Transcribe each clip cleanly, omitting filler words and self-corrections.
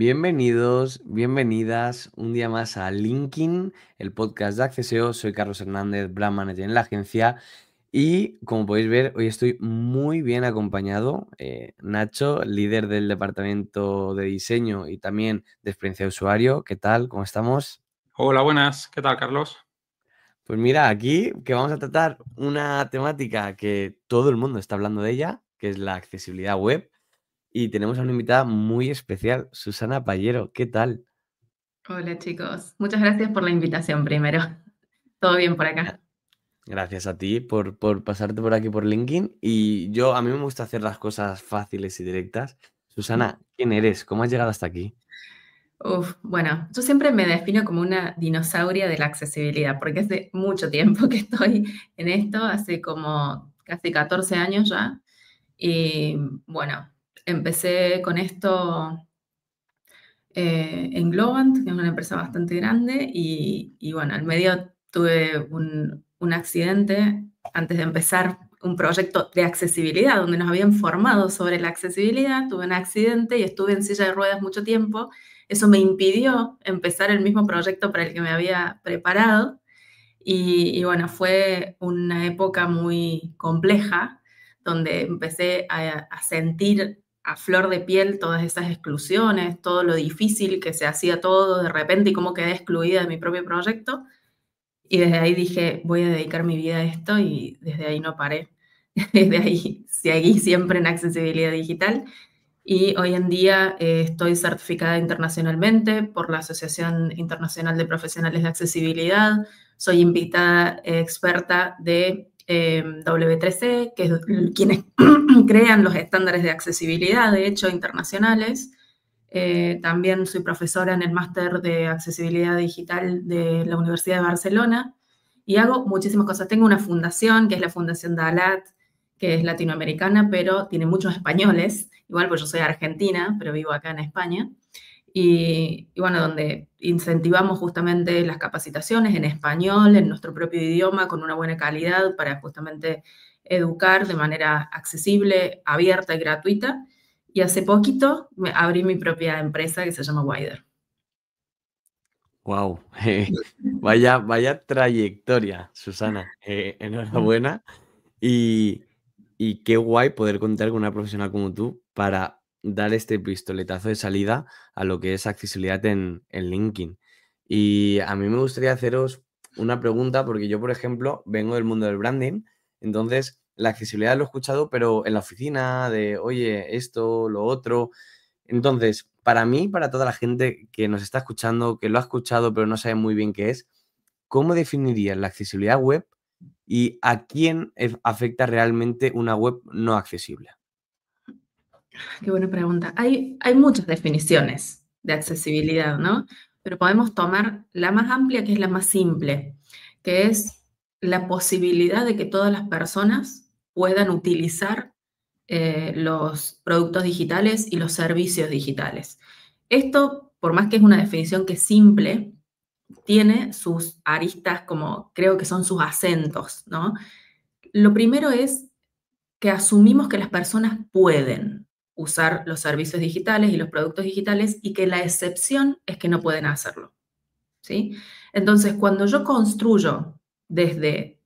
Bienvenidos, bienvenidas un día más a LinkedIn, el podcast de Acceseo. Soy Carlos Hernández, Brand Manager en la agencia y como podéis ver, hoy estoy muy bien acompañado. Nacho, líder del departamento de diseño y también de experiencia de usuario. ¿Qué tal? ¿Cómo estamos? Hola, buenas. ¿Qué tal, Carlos? Pues mira, aquí que vamos a tratar una temática que todo el mundo está hablando de ella, que es la accesibilidad web. Y tenemos a una invitada muy especial, Susana Payero. ¿Qué tal? Hola chicos, muchas gracias por la invitación primero. ¿Todo bien por acá? Gracias a ti por pasarte por aquí por LinkedIn. Y a mí me gusta hacer las cosas fáciles y directas. Susana, ¿quién eres? ¿Cómo has llegado hasta aquí? Bueno, yo siempre me defino como una dinosauria de la accesibilidad, porque hace mucho tiempo que estoy en esto, hace como casi 14 años ya. Y bueno, empecé con esto en Globant, que es una empresa bastante grande, y bueno, al medio tuve un accidente antes de empezar un proyecto de accesibilidad, donde nos habían formado sobre la accesibilidad. Tuve un accidente y estuve en silla de ruedas mucho tiempo. Eso me impidió empezar el mismo proyecto para el que me había preparado. Y bueno, fue una época muy compleja, donde empecé a sentir a flor de piel todas esas exclusiones, todo lo difícil que se hacía todo de repente y cómo quedé excluida de mi propio proyecto. Y desde ahí dije, voy a dedicar mi vida a esto y desde ahí no paré. Desde ahí seguí siempre en accesibilidad digital y hoy en día estoy certificada internacionalmente por la Asociación Internacional de Profesionales de Accesibilidad. Soy invitada experta de W3C, que es quienes crean los estándares de accesibilidad, de hecho, internacionales. También soy profesora en el máster de accesibilidad digital de la Universidad de Barcelona y hago muchísimas cosas. Tengo una fundación, que es la Fundación Dalat, que es latinoamericana, pero tiene muchos españoles. Igual, pues yo soy argentina, pero vivo acá en España. Y bueno, donde incentivamos justamente las capacitaciones en español, en nuestro propio idioma, con una buena calidad, para justamente educar de manera accesible, abierta y gratuita. Y hace poquito abrí mi propia empresa que se llama Wider. Wow, vaya trayectoria, Susana. Enhorabuena. Y, y qué guay poder contar con una profesional como tú para dar este pistoletazo de salida a lo que es accesibilidad en LinkedIn. Y a mí me gustaría haceros una pregunta, porque yo, por ejemplo, vengo del mundo del branding, entonces la accesibilidad lo he escuchado, pero en la oficina, de, oye, esto, lo otro. Entonces, para mí, para toda la gente que nos está escuchando, que lo ha escuchado, pero no sabe muy bien qué es, ¿cómo definirías la accesibilidad web y a quién afecta realmente una web no accesible? Qué buena pregunta. Hay muchas definiciones de accesibilidad, ¿no? Pero podemos tomar la más amplia, que es la más simple, que es la posibilidad de que todas las personas puedan utilizar los productos digitales y los servicios digitales. Esto, por más que es una definición que es simple, tiene sus aristas como creo que son sus acentos, ¿no? Lo primero es que asumimos que las personas pueden usar los servicios digitales y los productos digitales y que la excepción es que no pueden hacerlo, ¿sí? Entonces, cuando yo construyo desde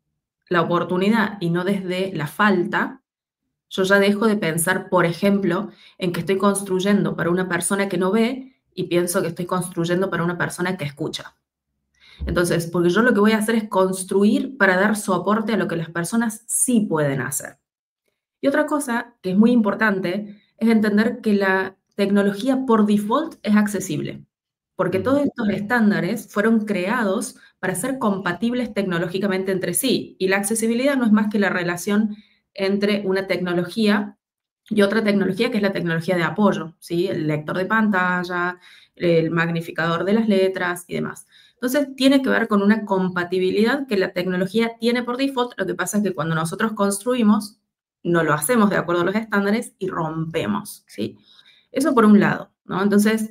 la oportunidad y no desde la falta, yo ya dejo de pensar, por ejemplo, en que estoy construyendo para una persona que no ve y pienso que estoy construyendo para una persona que escucha. Entonces, porque yo lo que voy a hacer es construir para dar soporte a lo que las personas sí pueden hacer. Y otra cosa que es muy importante es entender que la tecnología por default es accesible, porque todos estos estándares fueron creados para ser compatibles tecnológicamente entre sí. Y la accesibilidad no es más que la relación entre una tecnología y otra tecnología, que es la tecnología de apoyo, ¿sí? El lector de pantalla, el magnificador de las letras y demás. Entonces, tiene que ver con una compatibilidad que la tecnología tiene por default. Lo que pasa es que cuando nosotros construimos, no lo hacemos de acuerdo a los estándares y rompemos, ¿sí? Eso por un lado, ¿no? Entonces,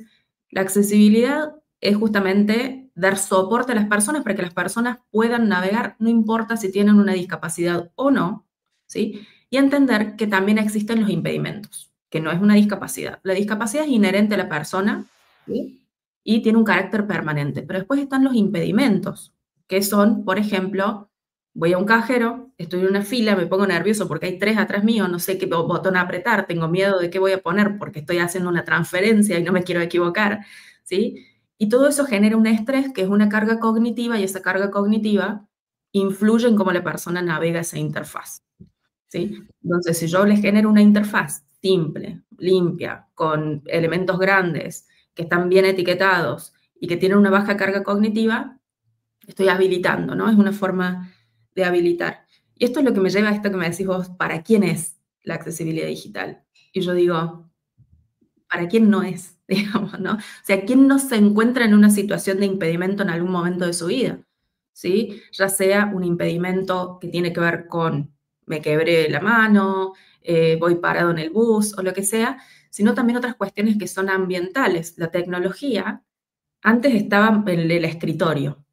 la accesibilidad es justamente dar soporte a las personas para que las personas puedan navegar, no importa si tienen una discapacidad o no, ¿sí? Y entender que también existen los impedimentos, que no es una discapacidad. La discapacidad es inherente a la persona, ¿sí? Y tiene un carácter permanente. Pero después están los impedimentos, que son, por ejemplo, voy a un cajero, estoy en una fila, me pongo nervioso porque hay 3 atrás mío, no sé qué botón apretar, tengo miedo de qué voy a poner porque estoy haciendo una transferencia y no me quiero equivocar, ¿sí? Y todo eso genera un estrés que es una carga cognitiva, y esa carga cognitiva influye en cómo la persona navega esa interfaz, ¿sí? Entonces, si yo les genero una interfaz simple, limpia, con elementos grandes, que están bien etiquetados y que tienen una baja carga cognitiva, estoy habilitando, ¿no? Es una forma de habilitar. Y esto es lo que me lleva a esto que me decís vos, ¿para quién es la accesibilidad digital? Y yo digo, ¿para quién no es? Digamos, ¿no? O sea, ¿quién no se encuentra en una situación de impedimento en algún momento de su vida? ¿Sí? Ya sea un impedimento que tiene que ver con me quebré la mano, voy parado en el bus o lo que sea, sino también otras cuestiones que son ambientales. La tecnología antes estaba en el escritorio,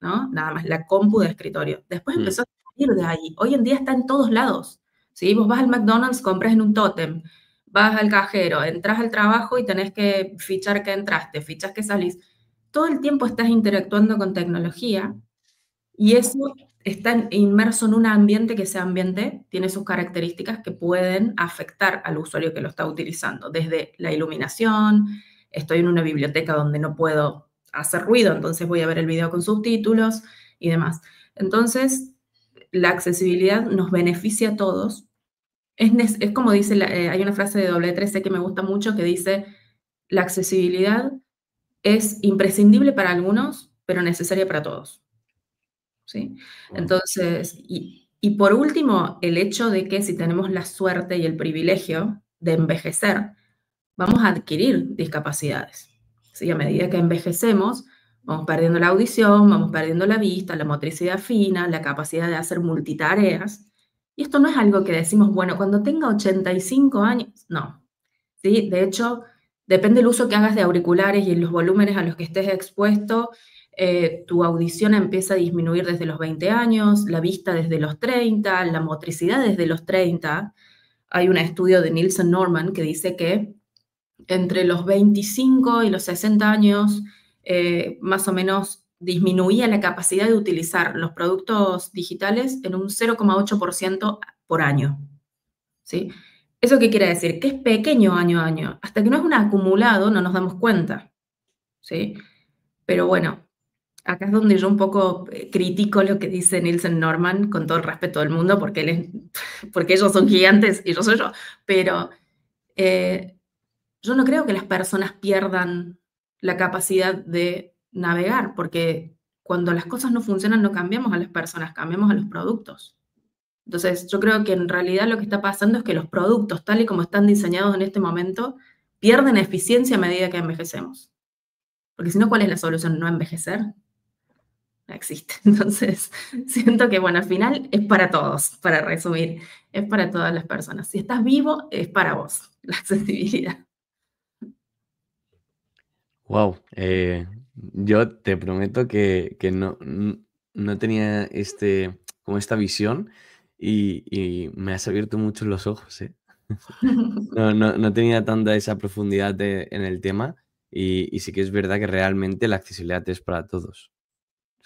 ¿no? Nada más, la compu de escritorio. Después empezó a salir de ahí. Hoy en día está en todos lados, ¿sí? Vos vas al McDonald's, compras en un tótem, vas al cajero, entras al trabajo y tenés que fichar que entraste, fichas que salís. Todo el tiempo estás interactuando con tecnología y eso está inmerso en un ambiente que ese ambiente tiene sus características que pueden afectar al usuario que lo está utilizando, desde la iluminación, estoy en una biblioteca donde no puedo hacer ruido, entonces voy a ver el video con subtítulos y demás. Entonces, la accesibilidad nos beneficia a todos. Es como dice, hay una frase de W3C que me gusta mucho que dice, la accesibilidad es imprescindible para algunos, pero necesaria para todos. ¿Sí? Wow. Entonces, y por último, el hecho de que si tenemos la suerte y el privilegio de envejecer, vamos a adquirir discapacidades. ¿Sí? A medida que envejecemos, vamos perdiendo la audición, vamos perdiendo la vista, la motricidad fina, la capacidad de hacer multitareas. Y esto no es algo que decimos, bueno, cuando tenga 85 años, no. ¿Sí? De hecho, depende del uso que hagas de auriculares y los volúmenes a los que estés expuesto, tu audición empieza a disminuir desde los 20 años, la vista desde los 30, la motricidad desde los 30. Hay un estudio de Nielsen Norman que dice que entre los 25 y los 60 años, más o menos disminuía la capacidad de utilizar los productos digitales en un 0,8% por año, ¿sí? ¿Eso qué quiere decir? Que es pequeño año a año. Hasta que no es un acumulado no nos damos cuenta, ¿sí? Pero bueno, acá es donde yo un poco critico lo que dice Nielsen Norman, con todo el respeto del mundo, porque, porque ellos son gigantes y yo soy yo, pero yo no creo que las personas pierdan la capacidad de navegar, porque cuando las cosas no funcionan no cambiamos a las personas, cambiamos a los productos. Entonces, yo creo que en realidad lo que está pasando es que los productos, tal y como están diseñados en este momento, pierden eficiencia a medida que envejecemos. Porque si no, ¿cuál es la solución? ¿No envejecer? No existe. Entonces, siento que, bueno, al final es para todos, para resumir, es para todas las personas. Si estás vivo, es para vos, la accesibilidad. Wow, yo te prometo que no tenía como esta visión y me has abierto mucho los ojos, ¿eh? No tenía tanta esa profundidad en el tema y sí que es verdad que realmente la accesibilidad es para todos.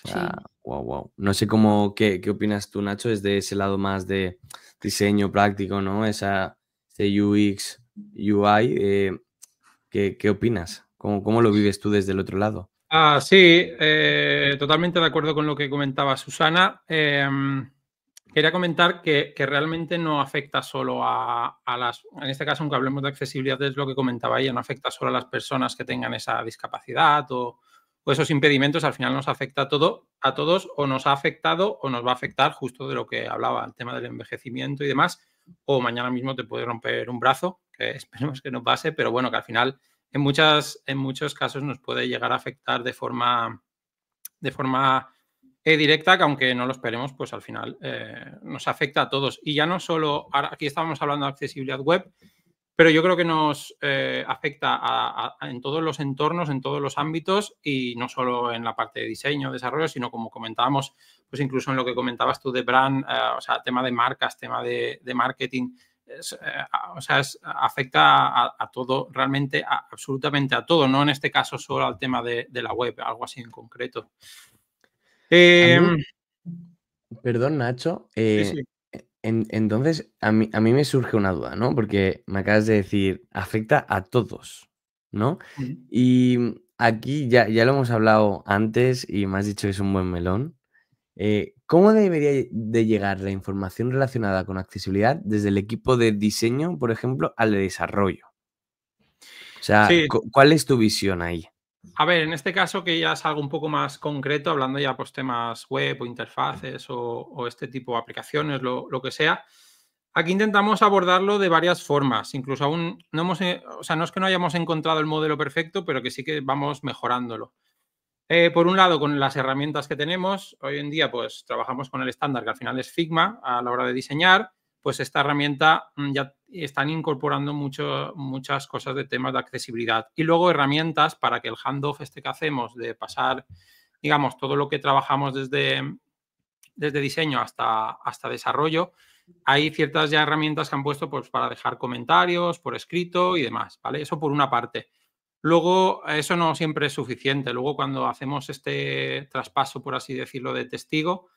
O sea, Sí. wow. No sé qué opinas tú, Nacho, desde ese lado más de diseño práctico, ¿no? Ese UX, UI, ¿qué opinas? ¿Cómo lo vives tú desde el otro lado? Sí, totalmente de acuerdo con lo que comentaba Susana. Quería comentar que realmente no afecta solo a las, en este caso, aunque hablemos de accesibilidad, es lo que comentaba ella, no afecta solo a las personas que tengan esa discapacidad o esos impedimentos, al final nos afecta a todos, o nos ha afectado o nos va a afectar, justo de lo que hablaba, el tema del envejecimiento y demás, o mañana mismo te puede romper un brazo, que esperemos que no pase, pero bueno, que al final en muchos casos nos puede llegar a afectar de forma directa, que aunque no lo esperemos, pues al final nos afecta a todos. Y ya no solo, ahora aquí estábamos hablando de accesibilidad web, pero yo creo que nos afecta en todos los entornos, en todos los ámbitos y no solo en la parte de diseño, desarrollo, sino como comentábamos, pues incluso en lo que comentabas tú de brand, o sea, tema de marcas, tema de marketing. afecta a todo, realmente, absolutamente a todo, no en este caso solo al tema de la web, algo así en concreto. Perdón, Nacho. Sí. Entonces, a mí me surge una duda, ¿no? Porque me acabas de decir, afecta a todos, ¿no? Y aquí ya lo hemos hablado antes y me has dicho que es un buen melón. ¿Cómo debería de llegar la información relacionada con accesibilidad desde el equipo de diseño, por ejemplo, al de desarrollo? O sea, Sí. ¿cuál es tu visión ahí? A ver, en este caso que ya es algo un poco más concreto, hablando ya pues temas web o interfaces o este tipo de aplicaciones, lo que sea, aquí intentamos abordarlo de varias formas. Incluso aún no hemos, o sea, no es que no hayamos encontrado el modelo perfecto, pero que sí que vamos mejorándolo. Por un lado, con las herramientas que tenemos, hoy en día pues trabajamos con el estándar que al final es Figma a la hora de diseñar, pues esta herramienta ya están incorporando muchas cosas de temas de accesibilidad. Y luego herramientas para que el handoff este que hacemos de pasar, digamos, todo lo que trabajamos desde diseño hasta desarrollo, hay ciertas ya herramientas que han puesto pues, para dejar comentarios por escrito y demás, ¿vale? Eso por una parte. Luego, eso no siempre es suficiente. Luego, cuando hacemos este traspaso, por así decirlo, de testigo,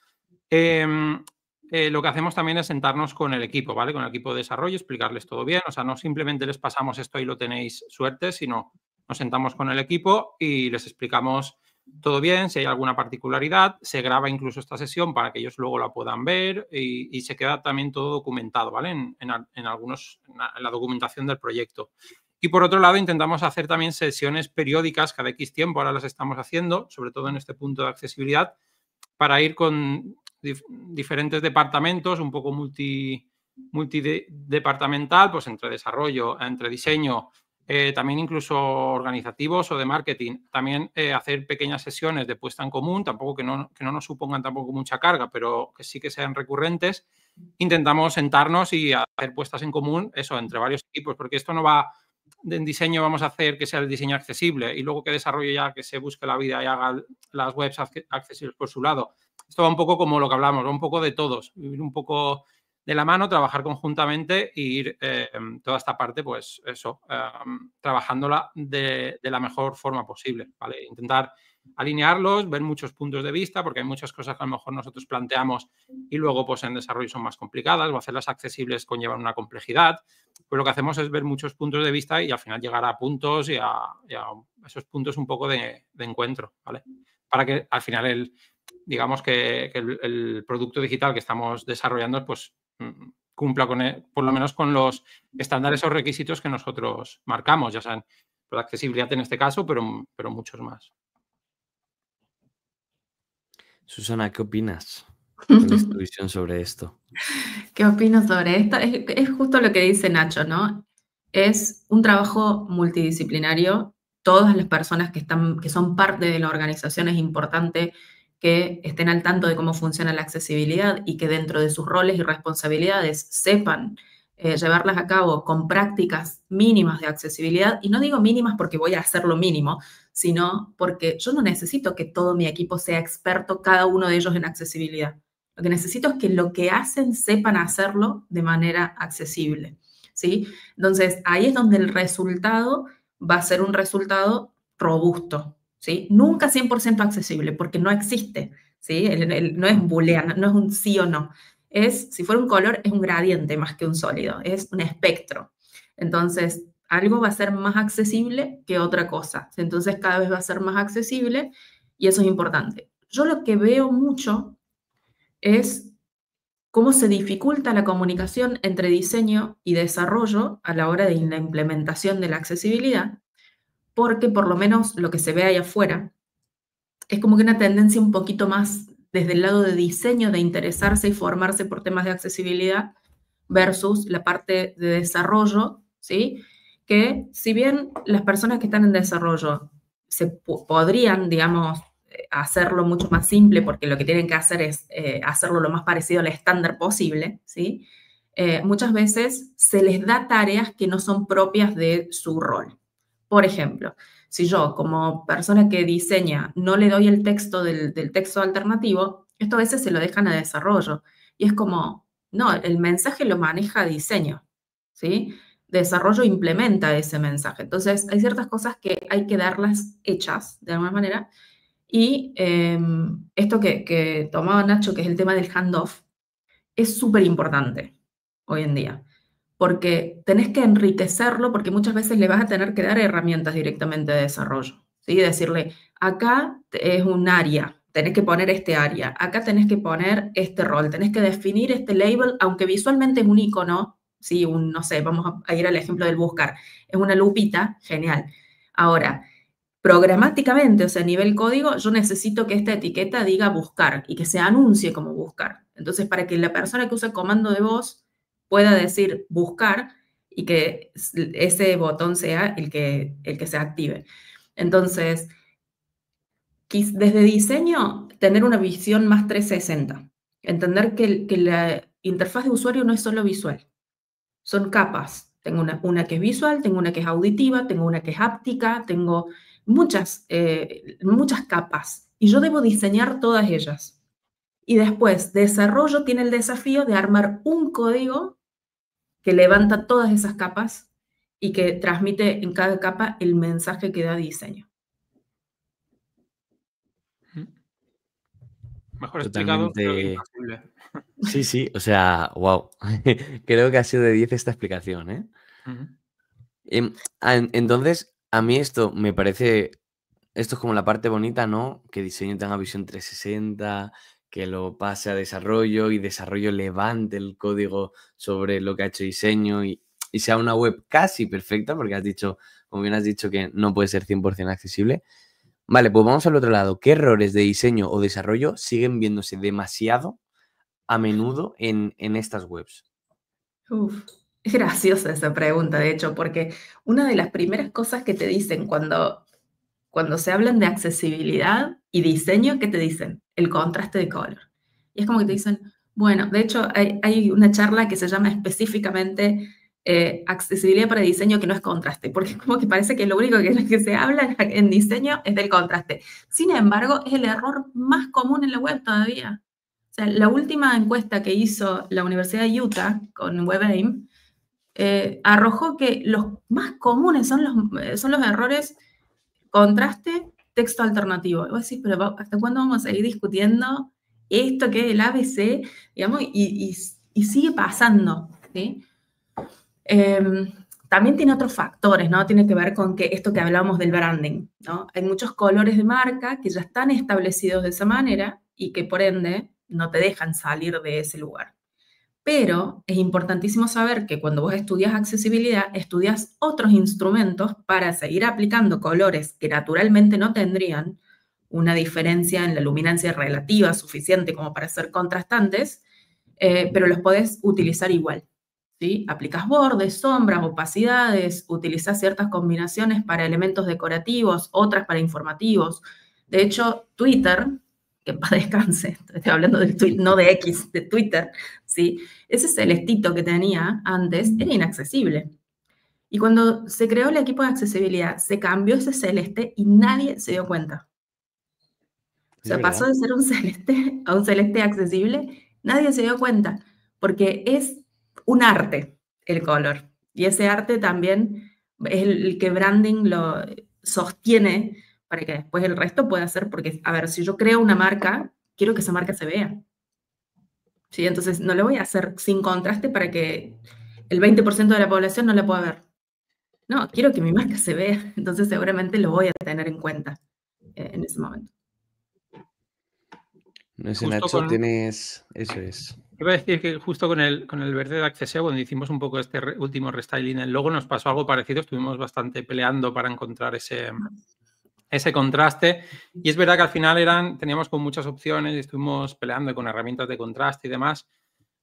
lo que hacemos también es sentarnos con el equipo, ¿vale? Con el equipo de desarrollo, explicarles todo bien. O sea, no simplemente les pasamos esto y lo tenéis suerte, sino nos sentamos con el equipo y les explicamos todo bien, si hay alguna particularidad. Se graba incluso esta sesión para que ellos luego la puedan ver y se queda también todo documentado, ¿vale? En la documentación del proyecto. Y por otro lado, intentamos hacer también sesiones periódicas cada X tiempo, ahora las estamos haciendo, sobre todo en este punto de accesibilidad, para ir con diferentes departamentos, un poco multidepartamental, pues entre desarrollo, entre diseño, también incluso organizativos o de marketing. También hacer pequeñas sesiones de puesta en común, tampoco que no nos supongan tampoco mucha carga, pero que sí que sean recurrentes. Intentamos sentarnos y hacer puestas en común, eso, entre varios equipos, porque esto no va... En diseño vamos a hacer que sea el diseño accesible y luego que desarrollo ya que se busque la vida y haga las webs accesibles por su lado. Esto va un poco como lo que hablamos, va un poco de todos, vivir un poco de la mano, trabajar conjuntamente e ir toda esta parte, pues eso, trabajándola de la mejor forma posible, ¿vale? Intentar alinearlos, ver muchos puntos de vista, porque hay muchas cosas que a lo mejor nosotros planteamos y luego pues en desarrollo son más complicadas o hacerlas accesibles conllevan una complejidad. Pues lo que hacemos es ver muchos puntos de vista y al final llegar a puntos y a esos puntos un poco de encuentro, ¿vale? Para que al final digamos que el producto digital que estamos desarrollando pues cumpla por lo menos con los estándares o requisitos que nosotros marcamos, ya sean por accesibilidad en este caso, pero muchos más. Susana, ¿qué opinas? ¿Cuál es tu visión sobre esto? ¿Qué opino sobre esto? Es justo lo que dice Nacho, ¿no? Es un trabajo multidisciplinario. Todas las personas que son parte de la organización es importante que estén al tanto de cómo funciona la accesibilidad y que dentro de sus roles y responsabilidades sepan llevarlas a cabo con prácticas mínimas de accesibilidad. Y no digo mínimas porque voy a hacer lo mínimo, sino porque yo no necesito que todo mi equipo sea experto, cada uno de ellos en accesibilidad. Lo que necesito es que lo que hacen sepan hacerlo de manera accesible, ¿sí? Entonces, ahí es donde el resultado va a ser un resultado robusto, ¿sí? Nunca 100% accesible, porque no existe, ¿sí? No es booleano, no es un sí o no. Si fuera un color, es un gradiente más que un sólido, es un espectro. Entonces, algo va a ser más accesible que otra cosa. Entonces, cada vez va a ser más accesible y eso es importante. Yo lo que veo mucho es cómo se dificulta la comunicación entre diseño y desarrollo a la hora de la implementación de la accesibilidad, porque por lo menos lo que se ve ahí afuera es como que una tendencia un poquito más desde el lado de diseño, de interesarse y formarse por temas de accesibilidad, versus la parte de desarrollo, ¿sí? Que si bien las personas que están en desarrollo podrían, digamos, hacerlo mucho más simple, porque lo que tienen que hacer es hacerlo lo más parecido al estándar posible, ¿sí? Muchas veces se les da tareas que no son propias de su rol. Por ejemplo, si yo como persona que diseña no le doy el texto del texto alternativo, esto a veces se lo dejan a desarrollo. Y es como, no, el mensaje lo maneja diseño, ¿sí? Desarrollo implementa ese mensaje. Entonces, hay ciertas cosas que hay que darlas hechas de alguna manera. Y esto que tomaba Nacho, que es el tema del handoff, es súper importante hoy en día, porque tenés que enriquecerlo, porque muchas veces le vas a tener que dar herramientas directamente de desarrollo, ¿sí? Decirle, acá es un área, tenés que poner este área, acá tenés que poner este rol, tenés que definir este label, aunque visualmente es un icono, ¿sí? No sé, vamos a ir al ejemplo del buscar, es una lupita, genial. Ahora, programáticamente, o sea, a nivel código, yo necesito que esta etiqueta diga buscar y que se anuncie como buscar. Entonces, para que la persona que usa el comando de voz pueda decir buscar y que ese botón sea el que se active. Entonces, desde diseño, tener una visión más 360. Entender que la interfaz de usuario no es solo visual, son capas. Tengo una que es visual, tengo una que es auditiva, tengo una que es háptica, tengo muchas capas. Y yo debo diseñar todas ellas. Y después, desarrollo tiene el desafío de armar un código que levanta todas esas capas y que transmite en cada capa el mensaje que da diseño. Mejor explicado, creo que imposible. Sí, sí, o sea, wow. Creo que ha sido de 10 esta explicación, ¿eh? Entonces, a mí esto me parece, esto es como la parte bonita, ¿no? Que diseño tenga visión 360, que lo pase a desarrollo y desarrollo levante el código sobre lo que ha hecho diseño y sea una web casi perfecta, porque has dicho, como bien has dicho, que no puede ser 100% accesible. Vale, pues vamos al otro lado. ¿Qué errores de diseño o desarrollo siguen viéndose demasiado a menudo en estas webs? Es graciosa esa pregunta, de hecho, porque una de las primeras cosas que te dicen cuando se hablan de accesibilidad y diseño, ¿qué te dicen? El contraste de color. Y es como que te dicen, bueno, de hecho hay una charla que se llama específicamente accesibilidad para diseño que no es contraste, porque es como que parece que lo único que se habla en diseño es del contraste. Sin embargo, es el error más común en la web todavía. O sea, la última encuesta que hizo la Universidad de Utah con WebAIM arrojó que los más comunes son los errores contraste, texto alternativo. Y vos decís, pero ¿hasta cuándo vamos a seguir discutiendo esto que es el ABC? Digamos, y sigue pasando, ¿sí? También tiene otros factores, ¿no? Tiene que ver con que esto que hablábamos del branding, ¿no? Hay muchos colores de marca que ya están establecidos de esa manera y que por ende no te dejan salir de ese lugar. Pero es importantísimo saber que cuando vos estudias accesibilidad, estudias otros instrumentos para seguir aplicando colores que naturalmente no tendrían una diferencia en la luminancia relativa suficiente como para ser contrastantes, pero los podés utilizar igual. ¿Sí? Aplicas bordes, sombras, opacidades, utilizas ciertas combinaciones para elementos decorativos, otras para informativos. De hecho, Twitter, que en paz descanse, estoy hablando del tweet, no de X, de Twitter, ¿sí? Ese celestito que tenía antes era inaccesible. Y cuando se creó el equipo de accesibilidad, se cambió ese celeste y nadie se dio cuenta. O sea, pasó de ser un celeste a un celeste accesible, nadie se dio cuenta, porque es un arte el color. Y ese arte también es el que branding lo sostiene para que después el resto pueda ser, porque, a ver, si yo creo una marca, quiero que esa marca se vea. ¿Sí? Entonces, no lo voy a hacer sin contraste para que el 20% de la población no la pueda ver. No, quiero que mi marca se vea, entonces seguramente lo voy a tener en cuenta en ese momento. No sé, Nacho, tienes... Eso es. Iba a decir que justo con el verde de Acceseo, cuando hicimos un poco este último restyling, el logo nos pasó algo parecido, estuvimos bastante peleando para encontrar ese contraste. Y es verdad que al final teníamos con muchas opciones y estuvimos peleando con herramientas de contraste y demás,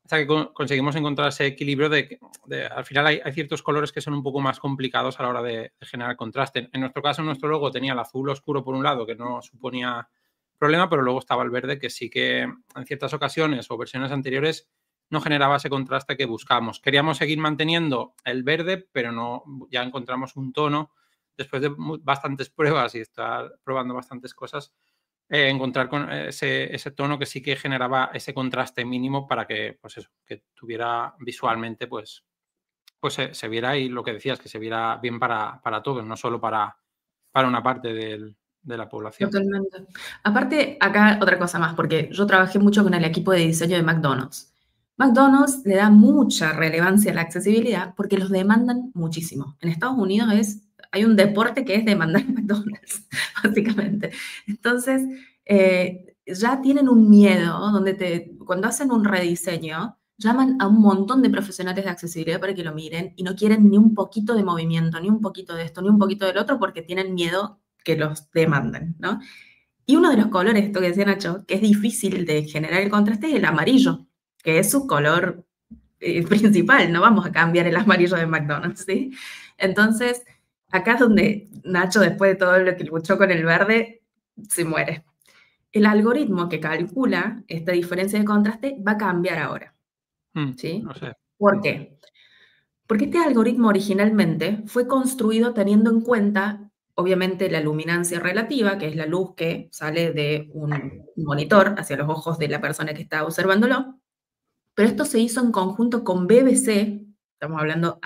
hasta que conseguimos encontrar ese equilibrio al final hay ciertos colores que son un poco más complicados a la hora de generar contraste. En nuestro caso, nuestro logo tenía el azul oscuro por un lado, que no suponía problema, pero luego estaba el verde, que sí que en ciertas ocasiones o versiones anteriores no generaba ese contraste que buscábamos. Queríamos seguir manteniendo el verde, pero no, ya encontramos un tono, después de bastantes pruebas y estar probando bastantes cosas, encontrar con ese tono que sí que generaba ese contraste mínimo para que, pues eso, que tuviera visualmente, pues pues se viera ahí lo que decías, que se viera bien para todos, no solo para una parte de la población. Totalmente. Aparte, acá otra cosa más, porque yo trabajé mucho con el equipo de diseño de McDonald's. McDonald's le da mucha relevancia a la accesibilidad porque los demandan muchísimo. En Estados Unidos hay un deporte que es demandar McDonald's, básicamente. Entonces, ya tienen un miedo donde cuando hacen un rediseño, llaman a un montón de profesionales de accesibilidad para que lo miren y no quieren ni un poquito de movimiento, ni un poquito de esto, ni un poquito del otro, porque tienen miedo que los demanden, ¿no? Y uno de los colores, esto que decía Nacho, que es difícil de generar el contraste, es el amarillo, que es su color principal. No vamos a cambiar el amarillo de McDonald's, ¿sí? Entonces, acá es donde Nacho, después de todo lo que luchó con el verde, se muere. El algoritmo que calcula esta diferencia de contraste va a cambiar ahora, ¿sí? No sé. ¿Por qué? Porque este algoritmo originalmente fue construido teniendo en cuenta, obviamente, la luminancia relativa, que es la luz que sale de un monitor hacia los ojos de la persona que está observándolo, pero esto se hizo en conjunto con BBC, estamos hablando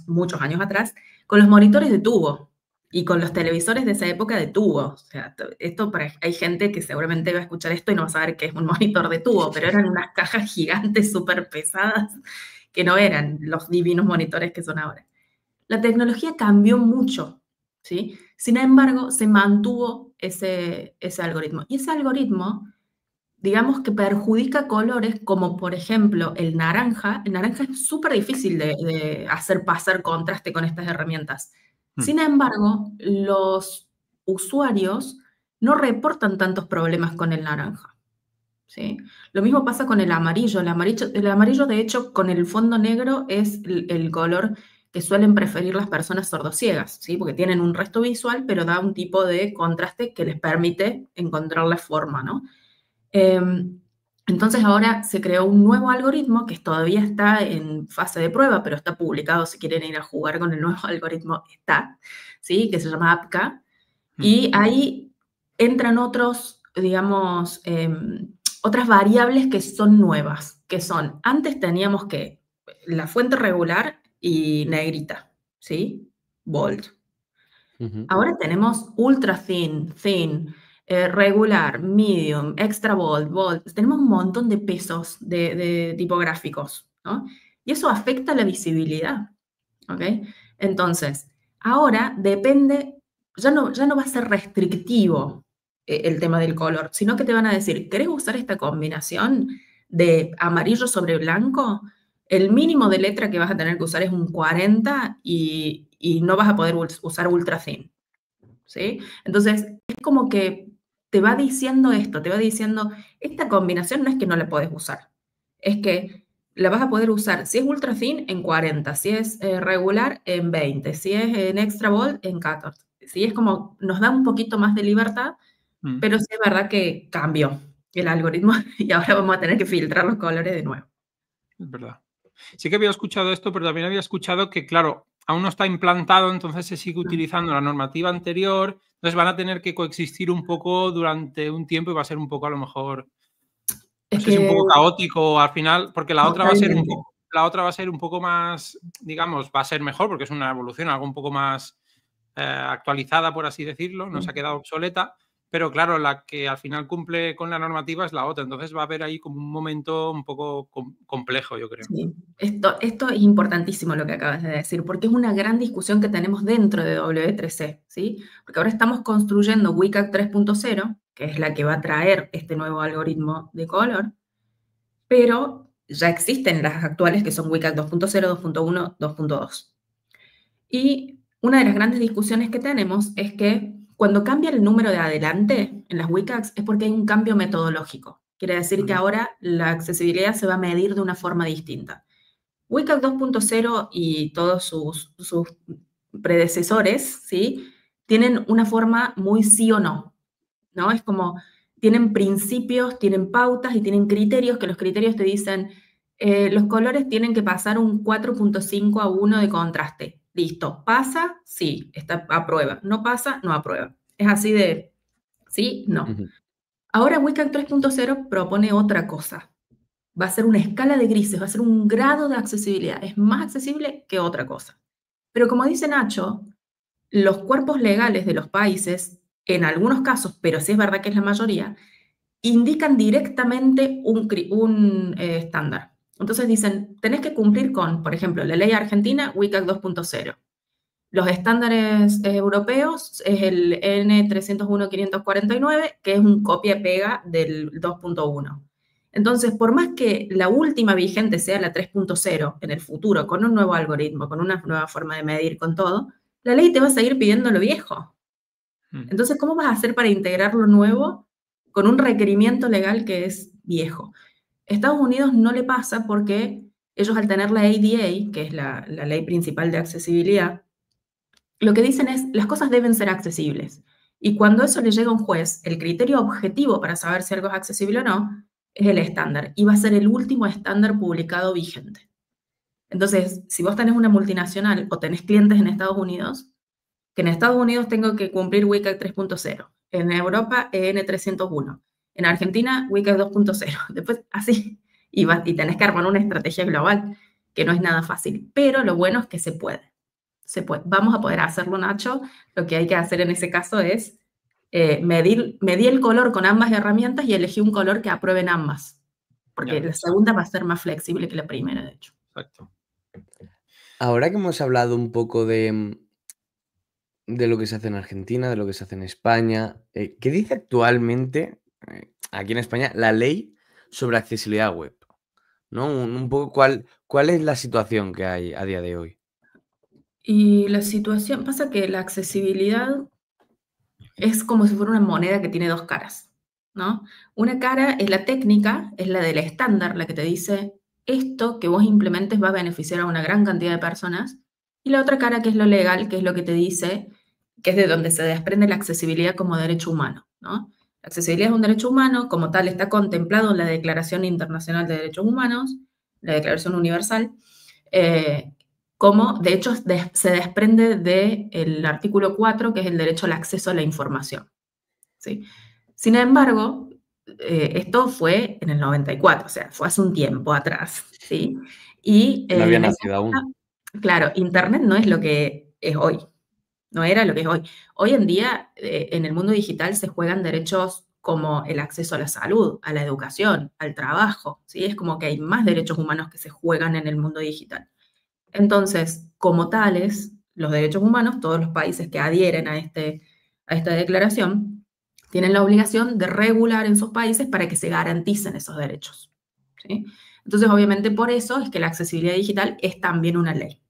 muchos años atrás, con los monitores de tubo y con los televisores de esa época de tubo. O sea, hay gente que seguramente va a escuchar esto y no va a saber qué es un monitor de tubo, pero eran unas cajas gigantes súper pesadas que no eran los divinos monitores que son ahora. La tecnología cambió mucho, ¿sí? Sin embargo, se mantuvo ese algoritmo. Y ese algoritmo, digamos que perjudica colores como, por ejemplo, el naranja. El naranja es súper difícil de hacer pasar contraste con estas herramientas. Sin embargo, los usuarios no reportan tantos problemas con el naranja. ¿Sí? Lo mismo pasa con el amarillo. El amarillo, de hecho, con el fondo negro es el color que suelen preferir las personas sordociegas, ¿sí? Porque tienen un resto visual, pero da un tipo de contraste que les permite encontrar la forma, ¿no? Entonces ahora se creó un nuevo algoritmo que todavía está en fase de prueba, pero está publicado, si quieren ir a jugar con el nuevo algoritmo, está, ¿sí? Que se llama APCA. Y ahí entran otros, digamos, otras variables que son nuevas, que son, antes teníamos que la fuente regular y negrita, ¿sí? Bold. Ahora tenemos ultra thin, regular, medium, extra bold, bold. Tenemos un montón de pesos de tipográficos, ¿no? Y eso afecta la visibilidad, ¿ok? Entonces, ahora depende, ya no va a ser restrictivo el tema del color, sino que te van a decir, ¿querés usar esta combinación de amarillo sobre blanco? El mínimo de letra que vas a tener que usar es un 40 y no vas a poder usar ultra thin, ¿sí? Entonces, es como que te va diciendo esto, te va diciendo, esta combinación no es que no la podés usar, es que la vas a poder usar, si es ultra thin, en 40, si es regular, en 20, si es en extra bold, en 14. Sí, es como, nos da un poquito más de libertad, pero sí es verdad que cambió el algoritmo y ahora vamos a tener que filtrar los colores de nuevo. Es verdad. Sí que había escuchado esto, pero también había escuchado que, claro, aún no está implantado, entonces se sigue utilizando la normativa anterior, entonces van a tener que coexistir un poco durante un tiempo y va a ser un poco, a lo mejor, no sé si un poco caótico al final, porque la otra va a ser un poco más, digamos, va a ser mejor porque es una evolución, algo un poco más actualizada, por así decirlo, no se ha quedado obsoleta, pero claro, la que al final cumple con la normativa es la otra, entonces va a haber ahí como un momento un poco complejo, yo creo. Sí. Esto es importantísimo lo que acabas de decir, porque es una gran discusión que tenemos dentro de W3C, ¿sí? Porque ahora estamos construyendo WCAG 3.0, que es la que va a traer este nuevo algoritmo de color, pero ya existen las actuales que son WCAG 2.0, 2.1, 2.2. Y una de las grandes discusiones que tenemos es que cuando cambia el número de adelante en las WCAGs es porque hay un cambio metodológico. Quiere decir que ahora la accesibilidad se va a medir de una forma distinta. WCAG 2.0 y todos sus predecesores, ¿sí? Tienen una forma muy sí o no, ¿no? Es como, tienen principios, tienen pautas y tienen criterios, que los criterios te dicen, los colores tienen que pasar un 4.5 a 1 de contraste. Listo, ¿pasa? Sí, está aprueba. ¿No pasa? No aprueba. Es así de, ¿sí? No. Ahora WCAG 3.0 propone otra cosa, va a ser una escala de grises, va a ser un grado de accesibilidad. Es más accesible que otra cosa. Pero como dice Nacho, los cuerpos legales de los países, en algunos casos, pero sí es verdad que es la mayoría, indican directamente un estándar. Entonces dicen, tenés que cumplir con, por ejemplo, la ley argentina, WCAG 2.0. Los estándares europeos es el N301-549, que es un copia-pega del 2.1. Entonces, por más que la última vigente sea la 3.0 en el futuro, con un nuevo algoritmo, con una nueva forma de medir, con todo, la ley te va a seguir pidiendo lo viejo. Entonces, ¿cómo vas a hacer para integrar lo nuevo con un requerimiento legal que es viejo? Estados Unidos no le pasa porque ellos, al tener la ADA, que es la ley principal de accesibilidad, lo que dicen es, las cosas deben ser accesibles. Y cuando eso le llega a un juez, el criterio objetivo para saber si algo es accesible o no es el estándar. Y va a ser el último estándar publicado vigente. Entonces, si vos tenés una multinacional o tenés clientes en Estados Unidos, que en Estados Unidos tengo que cumplir WCAG 3.0, en Europa EN 301, en Argentina WCAG 2.0, después así, y tenés que armar una estrategia global, que no es nada fácil, pero lo bueno es que se puede. Vamos a poder hacerlo, Nacho. Lo que hay que hacer en ese caso es medir el color con ambas herramientas y elegir un color que aprueben ambas, porque la segunda va a ser más flexible que la primera, de hecho. Exacto. Ahora que hemos hablado un poco de lo que se hace en Argentina, de lo que se hace en España, ¿qué dice actualmente aquí en España la ley sobre accesibilidad web? ¿No? Un poco cuál es la situación que hay a día de hoy. Y la situación, pasa que la accesibilidad es como si fuera una moneda que tiene dos caras, ¿no? Una cara es la técnica, es la del estándar, la que te dice, esto que vos implementes va a beneficiar a una gran cantidad de personas, y la otra cara que es lo legal, que es lo que te dice, que es de donde se desprende la accesibilidad como derecho humano, ¿no? La accesibilidad es un derecho humano, como tal está contemplado en la Declaración Internacional de Derechos Humanos, la Declaración Universal, como de hecho se desprende del artículo 4, que es el derecho al acceso a la información, ¿sí? Sin embargo, esto fue en el 94, o sea, fue hace un tiempo atrás, ¿sí? Y No había nacido aún. Claro, Internet no es lo que es hoy, no era lo que es hoy. Hoy en día, en el mundo digital se juegan derechos como el acceso a la salud, a la educación, al trabajo, ¿sí? Es como que hay más derechos humanos que se juegan en el mundo digital. Entonces, como tales, los derechos humanos, todos los países que adhieren a esta declaración, tienen la obligación de regular en sus países para que se garanticen esos derechos, ¿sí? Entonces, obviamente, por eso es que la accesibilidad digital es también una ley.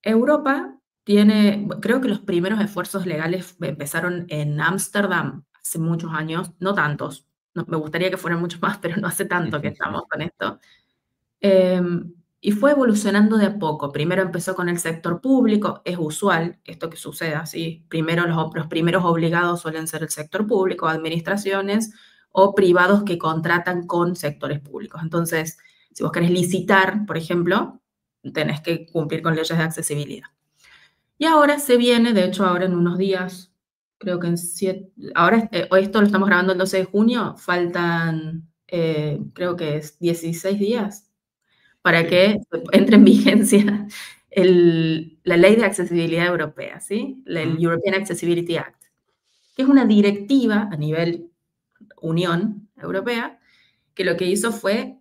Europa tiene, creo que los primeros esfuerzos legales empezaron en Ámsterdam hace muchos años, no tantos, me gustaría que fueran muchos más, pero no hace tanto que estamos con esto. Y fue evolucionando de a poco. Primero empezó con el sector público, es usual esto que suceda así. Primero los primeros obligados suelen ser el sector público, administraciones o privados que contratan con sectores públicos. Entonces, si vos querés licitar, por ejemplo, tenés que cumplir con leyes de accesibilidad. Y ahora se viene, de hecho ahora en unos días, creo que en 7, ahora esto lo estamos grabando el 12 de junio, faltan creo que es 16 días para que entre en vigencia la Ley de Accesibilidad Europea, ¿sí? El European Accessibility Act, que es una directiva a nivel Unión Europea, que lo que hizo fue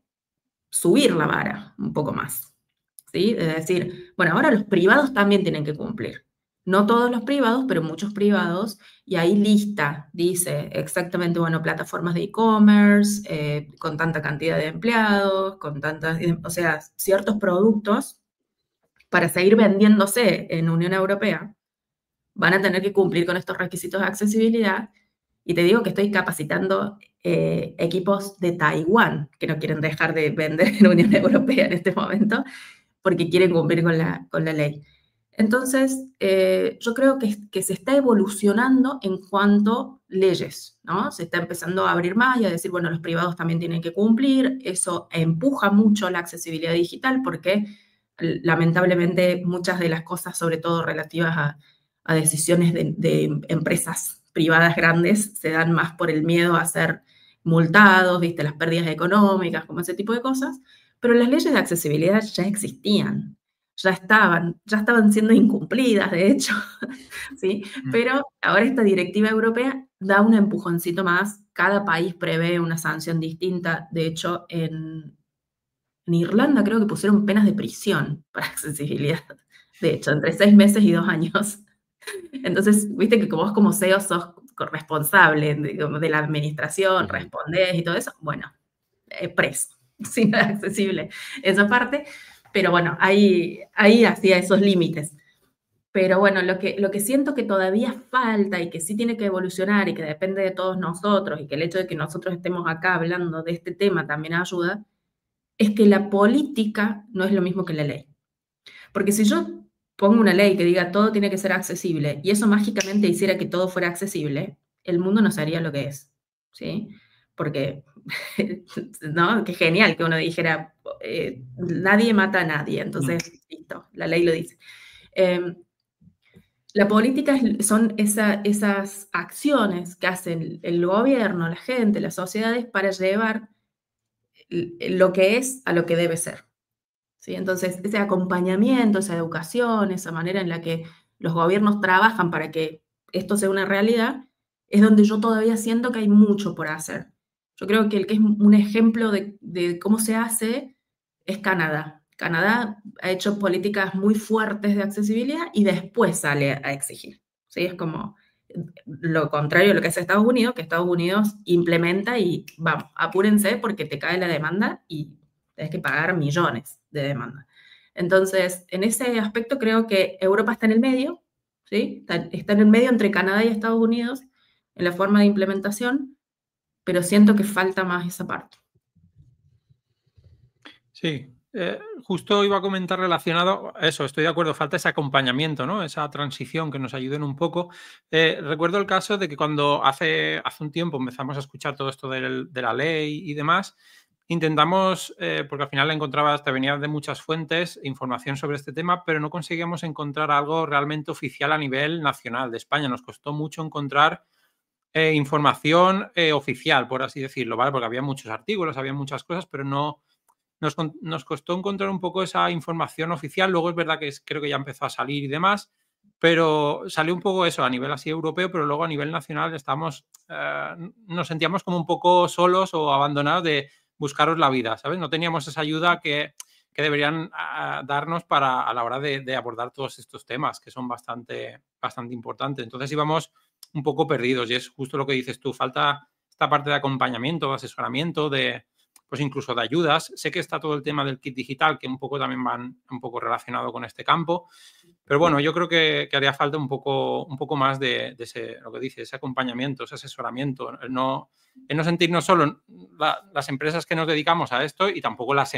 subir la vara un poco más, ¿sí? Es decir, bueno, ahora los privados también tienen que cumplir. No todos los privados, pero muchos privados, y ahí dice exactamente, bueno, plataformas de e-commerce, con tanta cantidad de empleados, o sea, ciertos productos, para seguir vendiéndose en Unión Europea, van a tener que cumplir con estos requisitos de accesibilidad. Y te digo que estoy capacitando equipos de Taiwán, que no quieren dejar de vender en Unión Europea en este momento, porque quieren cumplir con la ley. Entonces, yo creo que se está evolucionando en cuanto a leyes, ¿no? Se está empezando a abrir más y a decir, bueno, los privados también tienen que cumplir. Eso empuja mucho la accesibilidad digital porque, lamentablemente, muchas de las cosas, sobre todo relativas a decisiones de empresas privadas grandes, se dan más por el miedo a ser multados, viste, las pérdidas económicas, como ese tipo de cosas, pero las leyes de accesibilidad ya existían, ya estaban siendo incumplidas, de hecho, ¿sí? Pero ahora esta directiva europea da un empujoncito más, cada país prevé una sanción distinta, de hecho, en Irlanda creo que pusieron penas de prisión para accesibilidad, de hecho, entre 6 meses y 2 años. Entonces, viste que vos como CEO sos responsable de la administración, respondés y todo eso, bueno, preso, si no es accesible esa parte, pero bueno, ahí hacía esos límites. Pero bueno, lo que siento que todavía falta y que sí tiene que evolucionar y que depende de todos nosotros y que el hecho de que nosotros estemos acá hablando de este tema también ayuda, es que la política no es lo mismo que la ley. Porque si yo pongo una ley que diga todo tiene que ser accesible y eso mágicamente hiciera que todo fuera accesible, el mundo no sería lo que es, ¿sí? Porque, ¿no? Qué genial que uno dijera, nadie mata a nadie, entonces, listo, la ley lo dice. La política son esas acciones que hacen el gobierno, la gente, las sociedades para llevar lo que es a lo que debe ser. ¿Sí? Entonces, ese acompañamiento, esa educación, esa manera en la que los gobiernos trabajan para que esto sea una realidad, es donde yo todavía siento que hay mucho por hacer. Yo creo que el que es un ejemplo de cómo se hace es Canadá. Canadá ha hecho políticas muy fuertes de accesibilidad y después sale a exigir. ¿Sí? Es como lo contrario de lo que hace Estados Unidos, que Estados Unidos implementa y vamos, apúrense porque te cae la demanda y tenés que pagar millones de demanda. Entonces, en ese aspecto creo que Europa está en el medio, ¿sí? Está en el medio entre Canadá y Estados Unidos en la forma de implementación, pero siento que falta más esa parte. Sí, justo iba a comentar relacionado a eso, estoy de acuerdo, falta ese acompañamiento, ¿no? Esa transición que nos ayuden un poco. Recuerdo el caso de que cuando hace un tiempo empezamos a escuchar todo esto de la ley y demás, intentamos, porque al final la encontrabas, te venía de muchas fuentes, información sobre este tema, pero no conseguíamos encontrar algo realmente oficial a nivel nacional de España. Nos costó mucho encontrar información oficial, por así decirlo, ¿vale? Porque había muchos artículos, había muchas cosas, pero no... Nos costó encontrar un poco esa información oficial. Luego es verdad que creo que ya empezó a salir y demás, pero salió un poco eso a nivel así europeo, pero luego a nivel nacional nos sentíamos como un poco solos o abandonados de buscaros la vida, ¿sabes? No teníamos esa ayuda que deberían darnos a la hora de abordar todos estos temas que son bastante importantes. Entonces íbamos un poco perdidos y es justo lo que dices tú. Falta esta parte de acompañamiento, de asesoramiento, pues incluso de ayudas. Sé que está todo el tema del kit digital, que un poco también van un poco relacionado con este campo, pero bueno, yo creo que haría falta un poco más de ese, lo que dice, ese acompañamiento, ese asesoramiento, el no sentirnos solo las empresas que nos dedicamos a esto y tampoco las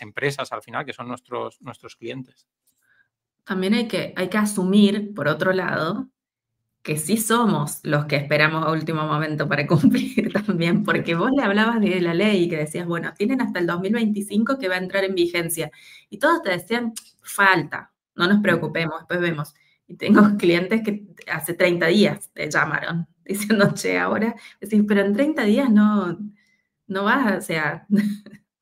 empresas al final, que son nuestros clientes. También hay que asumir, por otro lado, que sí somos los que esperamos a último momento para cumplir también, porque vos le hablabas de la ley y que decías, bueno, tienen hasta el 2025 que va a entrar en vigencia, y todos te decían, falta, no nos preocupemos, después vemos. Y tengo clientes que hace 30 días te llamaron diciendo, che, ahora, decís, pero en 30 días no va, o sea,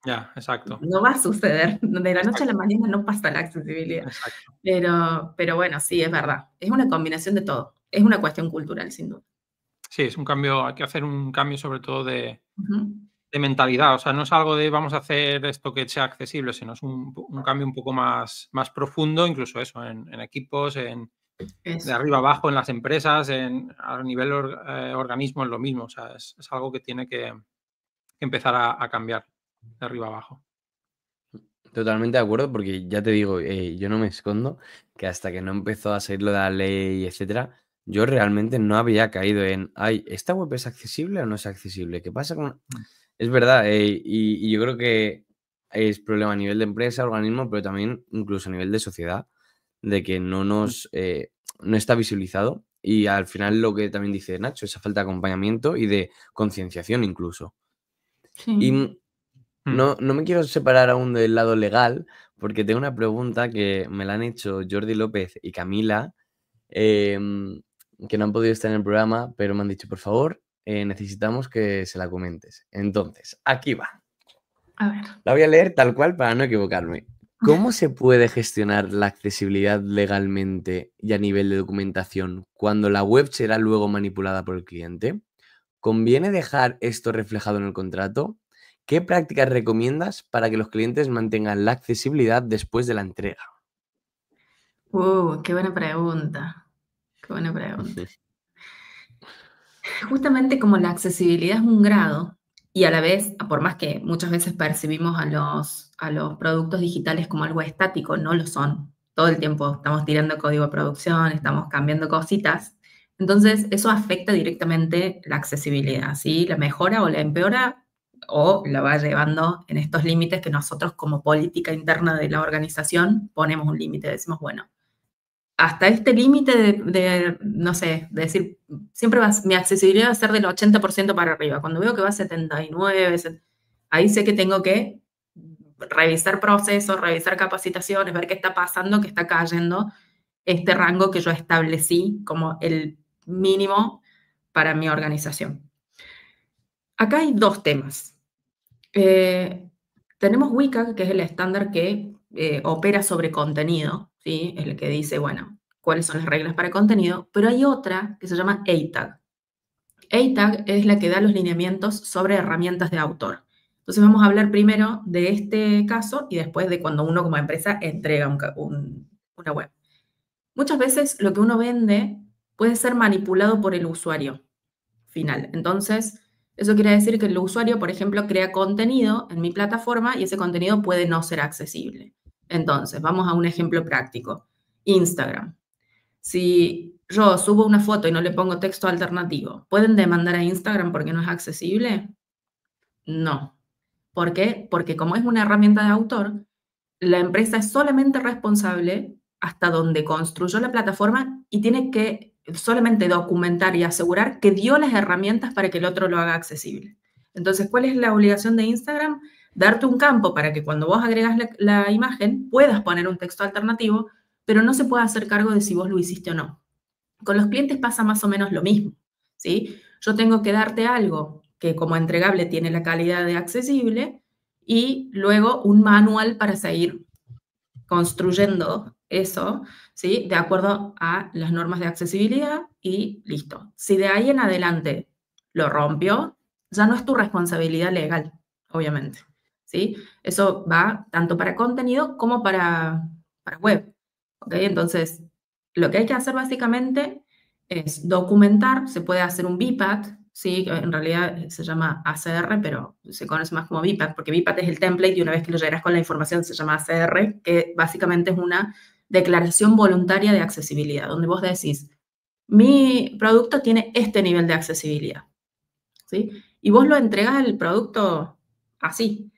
Ya, exacto. no va a suceder, de la noche a la mañana no pasa la accesibilidad. Exacto. Pero bueno, sí, es verdad, es una combinación de todo. Es una cuestión cultural, sin duda. Sí, es un cambio, hay que hacer un cambio sobre todo de mentalidad. O sea, no es algo de vamos a hacer esto que sea accesible, sino es un cambio un poco más profundo, incluso eso, en equipos, de arriba abajo, en las empresas, a nivel organismo es lo mismo. O sea, es algo que tiene que empezar a cambiar de arriba abajo. Totalmente de acuerdo, porque ya te digo, yo no me escondo que hasta que no empezó a salir lo de la ley, etcétera, yo realmente no había caído en, ay, ¿esta web es accesible o no es accesible? ¿Qué pasa con...? Es verdad, y yo creo que es problema a nivel de empresa, organismo, pero también incluso a nivel de sociedad, de que no está visualizado. Y al final lo que también dice Nacho, esa falta de acompañamiento y de concienciación incluso. Sí. Y no me quiero separar aún del lado legal, porque tengo una pregunta que me la han hecho Jordi López y Camila, que no han podido estar en el programa, pero me han dicho, por favor, necesitamos que se la comentes. Entonces, aquí va. A ver. La voy a leer tal cual para no equivocarme. ¿Cómo se puede gestionar la accesibilidad legalmente y a nivel de documentación cuando la web será luego manipulada por el cliente? ¿Conviene dejar esto reflejado en el contrato? ¿Qué prácticas recomiendas para que los clientes mantengan la accesibilidad después de la entrega? Qué buena pregunta. Qué buena pregunta. Justamente como la accesibilidad es un grado y a la vez, por más que muchas veces percibimos a los productos digitales como algo estático, no lo son. Todo el tiempo estamos tirando código de producción, estamos cambiando cositas. Entonces, eso afecta directamente la accesibilidad, ¿sí? La mejora o la empeora o la va llevando en estos límites que nosotros como política interna de la organización ponemos un límite, decimos, bueno, hasta este límite no sé, de decir, siempre mi accesibilidad va a ser del 80% para arriba. Cuando veo que va a 79, ahí sé que tengo que revisar procesos, revisar capacitaciones, ver qué está pasando, que está cayendo este rango que yo establecí como el mínimo para mi organización. Acá hay dos temas. Tenemos WCAG, que es el estándar que opera sobre contenido, ¿sí? Es el que dice, bueno, cuáles son las reglas para contenido, pero hay otra que se llama ATAG. ATAG es la que da los lineamientos sobre herramientas de autor. Entonces vamos a hablar primero de este caso y después de cuando uno como empresa entrega una web. Muchas veces lo que uno vende puede ser manipulado por el usuario final. Entonces, eso quiere decir que el usuario, por ejemplo, crea contenido en mi plataforma y ese contenido puede no ser accesible. Entonces, vamos a un ejemplo práctico. Instagram. Si yo subo una foto y no le pongo texto alternativo, ¿pueden demandar a Instagram porque no es accesible? No. ¿Por qué? Porque como es una herramienta de autor, la empresa es solamente responsable hasta donde construyó la plataforma y tiene que solamente documentar y asegurar que dio las herramientas para que el otro lo haga accesible. Entonces, ¿cuál es la obligación de Instagram? Darte un campo para que cuando vos agregas la imagen puedas poner un texto alternativo, pero no se puede hacer cargo de si vos lo hiciste o no. Con los clientes pasa más o menos lo mismo, ¿sí? Yo tengo que darte algo que como entregable tiene la calidad de accesible y luego un manual para seguir construyendo eso, ¿sí? De acuerdo a las normas de accesibilidad y listo. Si de ahí en adelante lo rompió, ya no es tu responsabilidad legal, obviamente, ¿sí? Eso va tanto para contenido como para web, ¿ok? Entonces, lo que hay que hacer básicamente es documentar, se puede hacer un VPAT, ¿sí? En realidad se llama ACR, pero se conoce más como VPAT, porque VPAT es el template y una vez que lo llenas con la información se llama ACR, que básicamente es una declaración voluntaria de accesibilidad, donde vos decís, mi producto tiene este nivel de accesibilidad, ¿sí? Y vos lo entregás el producto así.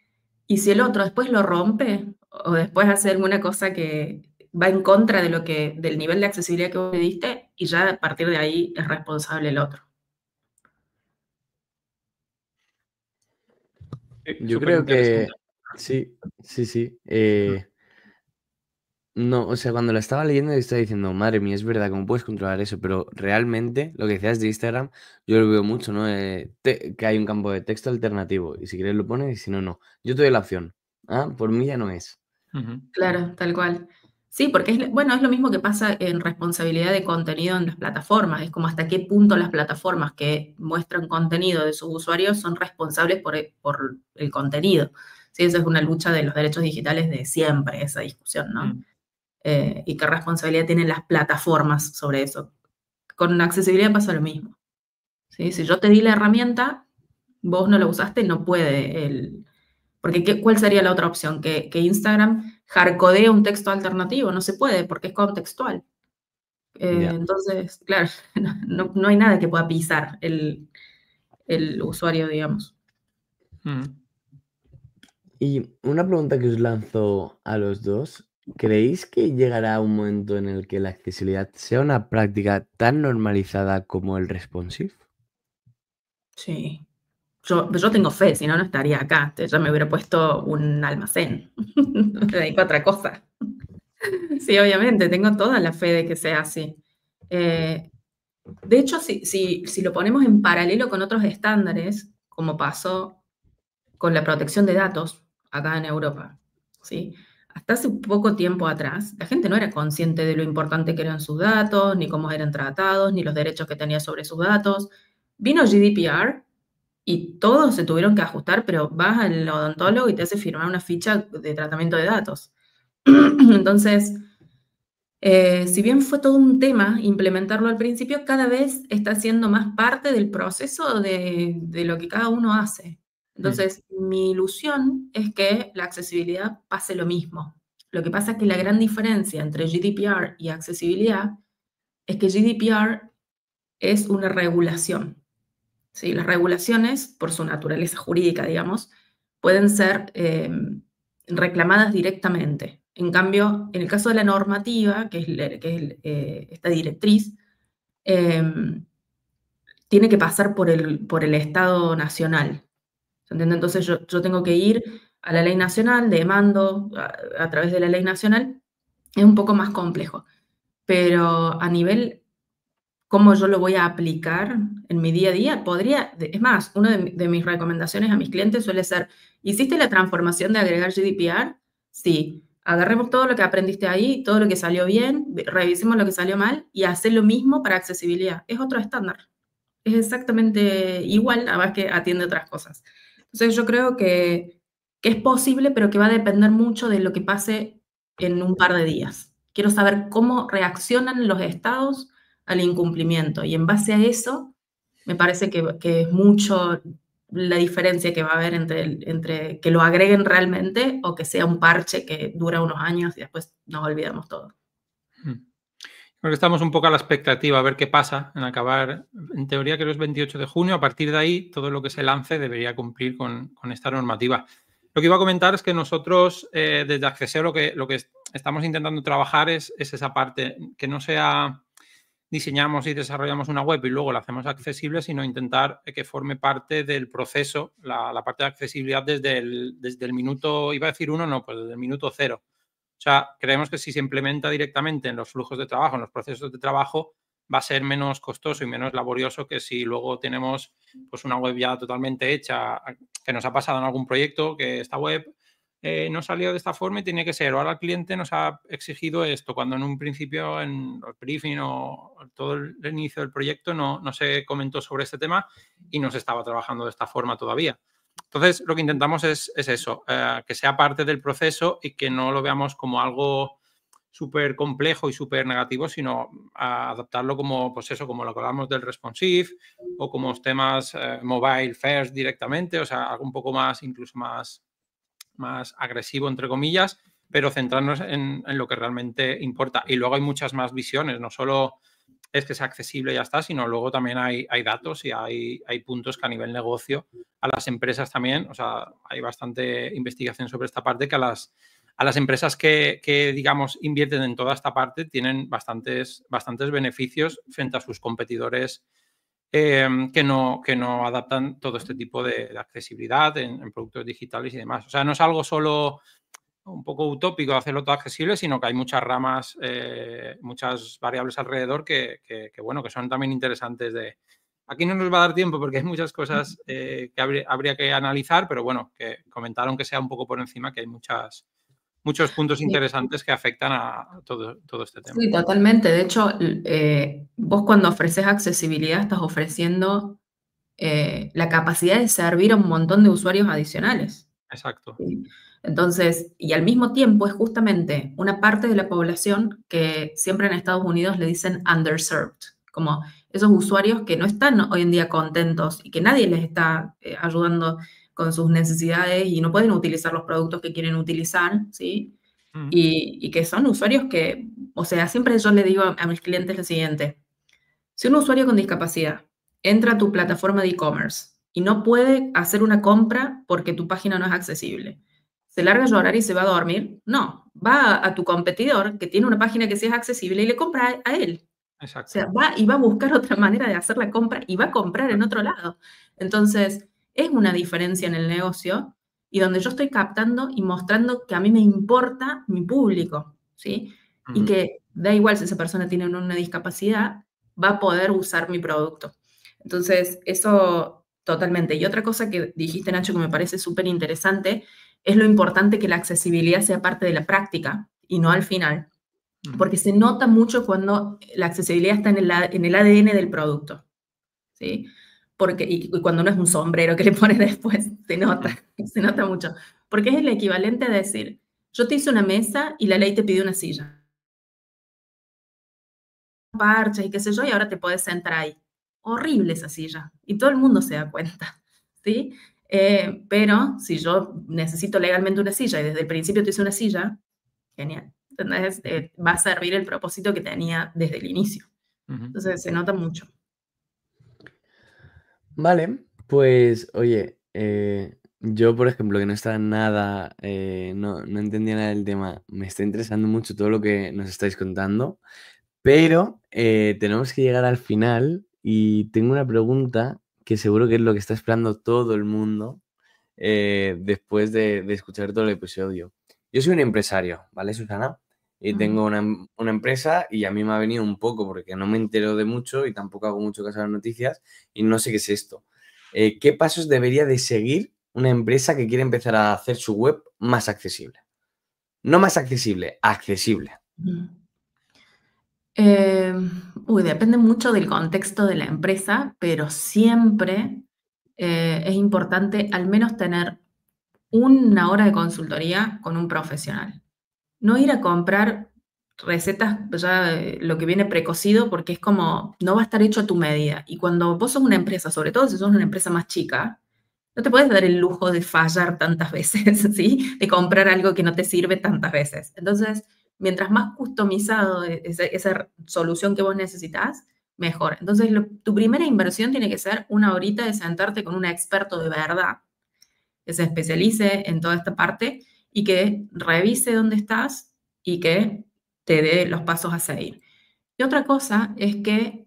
Y si el otro después lo rompe o después hace alguna cosa que va en contra de del nivel de accesibilidad que vos le diste, y ya a partir de ahí es responsable el otro. Yo creo que sí. No, o sea, cuando la estaba leyendo estaba diciendo, madre mía, es verdad, ¿cómo puedes controlar eso? Pero realmente lo que decías de Instagram, yo lo veo mucho, ¿no? Que hay un campo de texto alternativo y si quieres lo pones y si no, no. Yo te doy la opción. Ah, por mí ya no es. Claro, tal cual. Sí, porque es lo mismo que pasa en responsabilidad de contenido en las plataformas. Es como hasta qué punto las plataformas que muestran contenido de sus usuarios son responsables por el contenido. Sí, esa es una lucha de los derechos digitales de siempre, esa discusión, ¿no? Y qué responsabilidad tienen las plataformas sobre eso. Con accesibilidad pasa lo mismo, ¿sí? Si yo te di la herramienta, vos no la usaste, no puede porque ¿cuál sería la otra opción? Que Instagram hardcodee un texto alternativo. No se puede porque es contextual. Entonces, claro, no hay nada que pueda pisar el usuario, digamos. Y una pregunta que os lanzo a los dos. ¿Creéis que llegará un momento en el que la accesibilidad sea una práctica tan normalizada como el responsive? Sí. Yo tengo fe, si no, no estaría acá. Ya me hubiera puesto un almacén. Me dedico a otra cosa. Sí, obviamente, tengo toda la fe de que sea así. De hecho, si lo ponemos en paralelo con otros estándares, como pasó con la protección de datos acá en Europa, ¿sí? Hasta hace poco tiempo atrás, la gente no era consciente de lo importante que eran sus datos, ni cómo eran tratados, ni los derechos que tenía sobre sus datos. Vino GDPR y todos se tuvieron que ajustar, pero vas al odontólogo y te hace firmar una ficha de tratamiento de datos. Entonces, si bien fue todo un tema implementarlo al principio, cada vez está siendo más parte del proceso de lo que cada uno hace. Entonces, mi ilusión es que la accesibilidad pase lo mismo. Lo que pasa es que la gran diferencia entre GDPR y accesibilidad es que GDPR es una regulación. ¿Sí? Las regulaciones, por su naturaleza jurídica, digamos, pueden ser reclamadas directamente. En cambio, en el caso de la normativa, que es esta directriz, tiene que pasar por el Estado nacional. ¿Entiendes? Entonces yo tengo que ir a la ley nacional, demando a través de la ley nacional, es un poco más complejo. Pero a nivel cómo yo lo voy a aplicar en mi día a día, es más, una de mis recomendaciones a mis clientes suele ser, ¿hiciste la transformación de agregar GDPR? Sí. Agarremos todo lo que aprendiste ahí, todo lo que salió bien, revisemos lo que salió mal y hacer lo mismo para accesibilidad. Es otro estándar. Es exactamente igual, nada más que atiende otras cosas. Entonces yo creo que es posible, pero que va a depender mucho de lo que pase en un par de días. Quiero saber cómo reaccionan los estados al incumplimiento. Y en base a eso, me parece que es mucho la diferencia que va a haber entre que lo agreguen realmente o que sea un parche que dura unos años y después nos olvidamos todo. Creo que estamos un poco a la expectativa a ver qué pasa en acabar. En teoría creo que es 28 de junio. A partir de ahí, todo lo que se lance debería cumplir con esta normativa. Lo que iba a comentar es que nosotros, desde Acceseo, lo que estamos intentando trabajar es esa parte, que no sea diseñamos y desarrollamos una web y luego la hacemos accesible, sino intentar que forme parte del proceso, la parte de accesibilidad desde el minuto, iba a decir 1, no, pues desde el minuto 0. O sea, creemos que si se implementa directamente en los flujos de trabajo, en los procesos de trabajo, va a ser menos costoso y menos laborioso que si luego tenemos pues una web ya totalmente hecha, que nos ha pasado en algún proyecto, que esta web no salió de esta forma y tiene que ser, o ahora el cliente nos ha exigido esto, cuando en un principio en el briefing o todo el inicio del proyecto no se comentó sobre este tema y no se estaba trabajando de esta forma todavía. Entonces, lo que intentamos es eso, que sea parte del proceso y que no lo veamos como algo súper complejo y súper negativo, sino adaptarlo como, pues eso, como lo que hablamos del responsive o como temas mobile first directamente, o sea, algo un poco más, incluso más agresivo, entre comillas, pero centrarnos en lo que realmente importa. Y luego hay muchas más visiones, no solo es que sea accesible y ya está, sino luego también hay datos y hay puntos que a nivel negocio a las empresas también, o sea, hay bastante investigación sobre esta parte que a las empresas que digamos, invierten en toda esta parte tienen bastantes beneficios frente a sus competidores que no adaptan todo este tipo de accesibilidad en productos digitales y demás. O sea, no es algo solo un poco utópico hacerlo todo accesible, sino que hay muchas ramas, muchas variables alrededor que son también interesantes de... Aquí no nos va a dar tiempo porque hay muchas cosas que habría que analizar, pero bueno, que comentaron que sea un poco por encima, que hay muchos puntos interesantes que afectan a todo este tema. Sí, totalmente. De hecho, vos cuando ofreces accesibilidad estás ofreciendo la capacidad de servir a un montón de usuarios adicionales. Exacto. ¿Sí? Entonces, y al mismo tiempo es justamente una parte de la población que siempre en Estados Unidos le dicen underserved, como esos usuarios que no están hoy en día contentos y que nadie les está ayudando con sus necesidades y no pueden utilizar los productos que quieren utilizar, ¿sí? Y que son usuarios que, o sea, siempre yo le digo a mis clientes lo siguiente: si un usuario con discapacidad entra a tu plataforma de e-commerce y no puede hacer una compra porque tu página no es accesible, ¿se larga a llorar y se va a dormir? No, va a tu competidor que tiene una página que sí es accesible y le compra a él. Exacto. O sea, va y va a buscar otra manera de hacer la compra y va a comprar en otro lado. Entonces, es una diferencia en el negocio y donde yo estoy captando y mostrando que a mí me importa mi público, ¿sí? Y que da igual si esa persona tiene una discapacidad, va a poder usar mi producto. Entonces, eso totalmente. Y otra cosa que dijiste, Nacho, que me parece súper interesante, es lo importante que la accesibilidad sea parte de la práctica y no al final. Porque se nota mucho cuando la accesibilidad está en el ADN del producto, ¿sí? Y cuando no es un sombrero que le pones después, se nota mucho. Porque es el equivalente a decir, yo te hice una mesa y la ley te pidió una silla. Parches y qué sé yo, y ahora te podés sentar ahí. Horrible esa silla. Y todo el mundo se da cuenta, ¿sí? Pero si yo necesito legalmente una silla y desde el principio te hice una silla, genial. Entonces, va a servir el propósito que tenía desde el inicio. Entonces, se nota mucho. Vale, pues oye, yo por ejemplo que no estaba nada, no entendía nada del tema, me está interesando mucho todo lo que nos estáis contando, pero tenemos que llegar al final y tengo una pregunta que seguro que es lo que está esperando todo el mundo después de escuchar todo el episodio. Yo soy un empresario, ¿vale, Susana? Y tengo una empresa y a mí me ha venido un poco porque no me entero de mucho y tampoco hago mucho caso a las noticias y no sé qué es esto. ¿Qué pasos debería de seguir una empresa que quiere empezar a hacer su web más accesible? No más accesible, accesible. Depende mucho del contexto de la empresa, pero siempre es importante al menos tener una hora de consultoría con un profesional. No ir a comprar recetas ya lo que viene precocido porque es como, no va a estar hecho a tu medida. Y cuando vos sos una empresa, sobre todo si sos una empresa más chica, no te puedes dar el lujo de fallar tantas veces, ¿sí? De comprar algo que no te sirve tantas veces. Entonces, mientras más customizado esa solución que vos necesitas, mejor. Entonces, tu primera inversión tiene que ser una horita de sentarte con un experto de verdad que se especialice en toda esta parte y que revise dónde estás y que te dé los pasos a seguir. Y otra cosa es que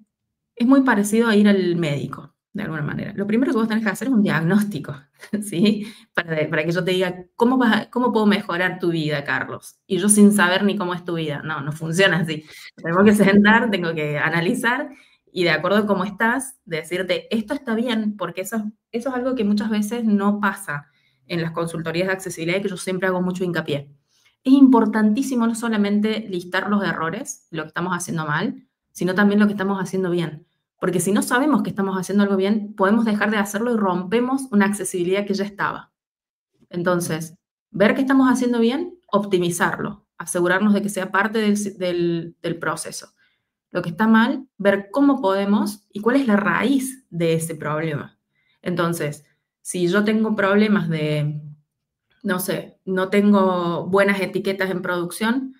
es muy parecido a ir al médico, de alguna manera. Lo primero que vos tenés que hacer es un diagnóstico, ¿sí? Para que yo te diga, ¿cómo puedo mejorar tu vida, Carlos? Y yo sin saber ni cómo es tu vida. No funciona así. Tengo que sentar, tengo que analizar y de acuerdo a cómo estás, decirte, esto está bien, porque eso es algo que muchas veces no pasa en las consultorías de accesibilidad, que yo siempre hago mucho hincapié. Es importantísimo no solamente listar los errores, lo que estamos haciendo mal, sino también lo que estamos haciendo bien. Porque si no sabemos que estamos haciendo algo bien, podemos dejar de hacerlo y rompemos una accesibilidad que ya estaba. Entonces, ver qué estamos haciendo bien, optimizarlo, asegurarnos de que sea parte del proceso. Lo que está mal, ver cómo podemos y cuál es la raíz de ese problema. Entonces, si yo tengo problemas de, no sé, no tengo buenas etiquetas en producción,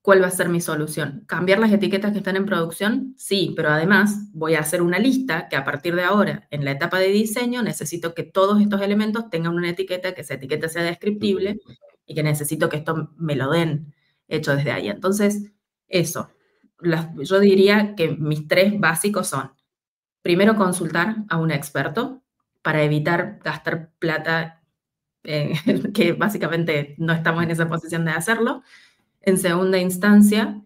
¿cuál va a ser mi solución? ¿Cambiar las etiquetas que están en producción? Sí, pero además voy a hacer una lista que a partir de ahora, en la etapa de diseño, necesito que todos estos elementos tengan una etiqueta, que esa etiqueta sea descriptible y que necesito que esto me lo den hecho desde ahí. Entonces, eso. Yo diría que mis 3 básicos son, primero, consultar a un experto para evitar gastar plata, que básicamente no estamos en esa posición de hacerlo. En segunda instancia,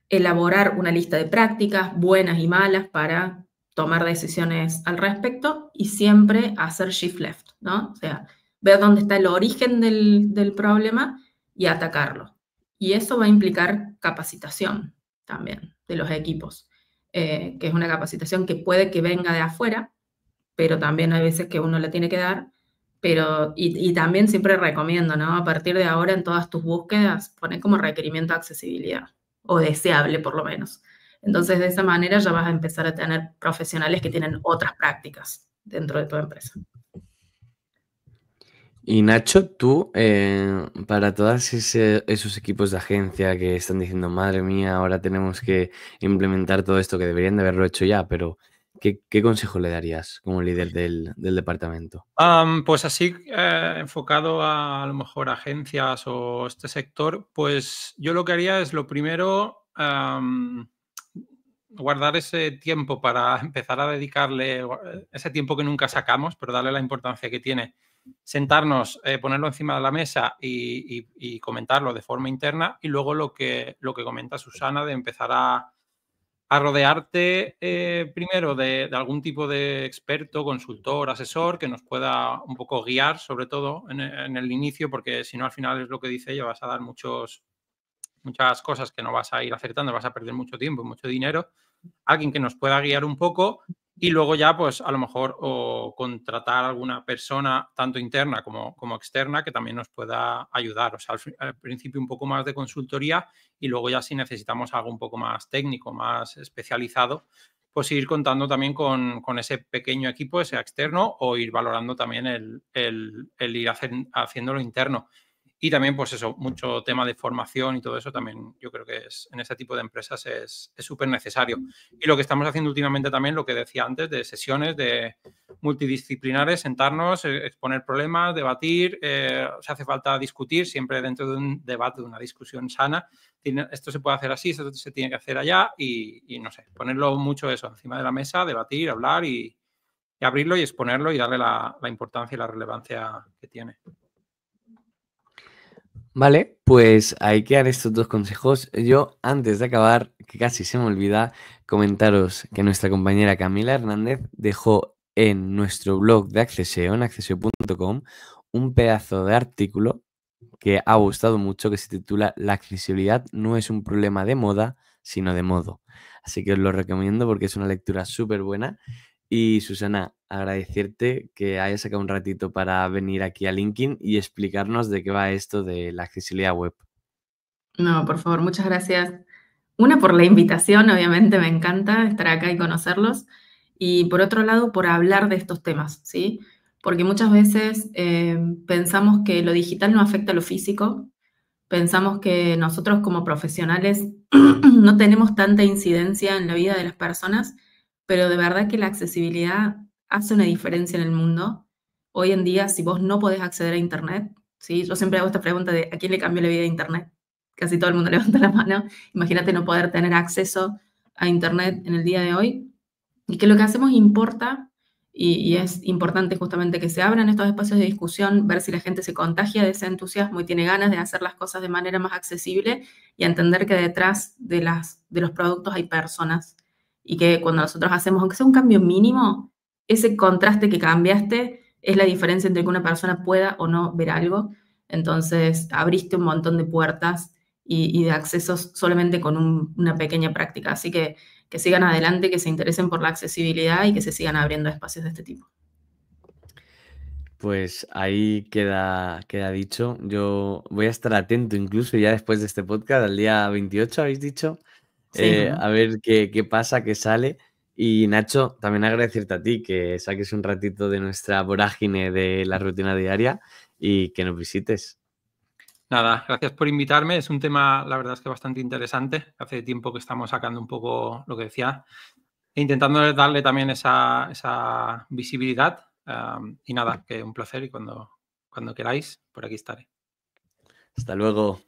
elaborar una lista de prácticas buenas y malas para tomar decisiones al respecto y siempre hacer shift left, ¿no? O sea, ver dónde está el origen del problema y atacarlo. Y eso va a implicar capacitación también de los equipos, que es una capacitación que puede que venga de afuera, pero también hay veces que uno la tiene que dar. Pero, y también siempre recomiendo, ¿no? A partir de ahora en todas tus búsquedas, poner como requerimiento de accesibilidad, o deseable por lo menos. Entonces, de esa manera ya vas a empezar a tener profesionales que tienen otras prácticas dentro de tu empresa. Y Nacho, tú, para todos esos equipos de agencia que están diciendo, madre mía, ahora tenemos que implementar todo esto, que deberían de haberlo hecho ya, pero ¿qué consejo le darías como líder del departamento? Pues así, enfocado a lo mejor a agencias o este sector, pues yo lo que haría es lo primero, guardar ese tiempo para empezar a dedicarle ese tiempo que nunca sacamos, pero darle la importancia que tiene. Sentarnos, ponerlo encima de la mesa y comentarlo de forma interna y luego lo que comenta Susana de empezar a a rodearte primero de algún tipo de experto, consultor, asesor que nos pueda un poco guiar, sobre todo en el inicio, porque si no, al final es lo que dice ella, vas a dar muchas cosas que no vas a ir acertando, vas a perder mucho tiempo, mucho dinero. Alguien que nos pueda guiar un poco y luego ya, pues a lo mejor o contratar a alguna persona, tanto interna como externa, que también nos pueda ayudar. O sea, al principio un poco más de consultoría y luego ya si necesitamos algo un poco más técnico, más especializado, pues ir contando también con ese pequeño equipo, ese externo, o ir valorando también el ir haciéndolo interno. Y también, pues eso, mucho tema de formación y todo eso también yo creo que en este tipo de empresas es súper necesario. Y lo que estamos haciendo últimamente también, lo que decía antes, de sesiones de multidisciplinares, sentarnos, exponer problemas, debatir, si hace falta discutir, siempre dentro de un debate, de una discusión sana. Esto se puede hacer así, esto se tiene que hacer allá y no sé, ponerlo mucho eso encima de la mesa, debatir, hablar y abrirlo y exponerlo y darle la importancia y la relevancia que tiene. Vale, pues ahí quedan estos 2 consejos. Yo, antes de acabar, que casi se me olvida, comentaros que nuestra compañera Camila Hernández dejó en nuestro blog de Acceseo, en acceseo.com, un pedazo de artículo que ha gustado mucho, que se titula "La accesibilidad no es un problema de moda, sino de modo". Así que os lo recomiendo porque es una lectura súper buena. Y Susana, agradecerte que hayas sacado un ratito para venir aquí a LinkedIn y explicarnos de qué va esto de la accesibilidad web. No, por favor, muchas gracias. Una, por la invitación, obviamente me encanta estar acá y conocerlos. Y por otro lado, por hablar de estos temas, ¿sí? Porque muchas veces pensamos que lo digital no afecta a lo físico, pensamos que nosotros como profesionales no tenemos tanta incidencia en la vida de las personas, pero de verdad que la accesibilidad hace una diferencia en el mundo. Hoy en día, si vos no podés acceder a Internet, ¿sí? Yo siempre hago esta pregunta de ¿a quién le cambió la vida a Internet? Casi todo el mundo levanta la mano. Imagínate no poder tener acceso a Internet en el día de hoy. Y que lo que hacemos importa, y es importante justamente que se abran estos espacios de discusión, ver si la gente se contagia de ese entusiasmo y tiene ganas de hacer las cosas de manera más accesible y entender que detrás de los productos hay personas y que cuando nosotros hacemos, aunque sea un cambio mínimo, ese contraste que cambiaste es la diferencia entre que una persona pueda o no ver algo. Entonces, abriste un montón de puertas y de accesos solamente con una pequeña práctica. Así que sigan adelante, que se interesen por la accesibilidad y que se sigan abriendo espacios de este tipo. Pues ahí queda dicho. Yo voy a estar atento incluso ya después de este podcast, al día 28, habéis dicho, Sí. a ver qué pasa, qué sale. Y Nacho, también agradecerte a ti que saques un ratito de nuestra vorágine de la rutina diaria y que nos visites. Nada, gracias por invitarme. Es un tema, la verdad es que bastante interesante. Hace tiempo que estamos sacando un poco lo que decía e intentando darle también esa visibilidad. Y nada, que un placer y cuando queráis, por aquí estaré. Hasta luego.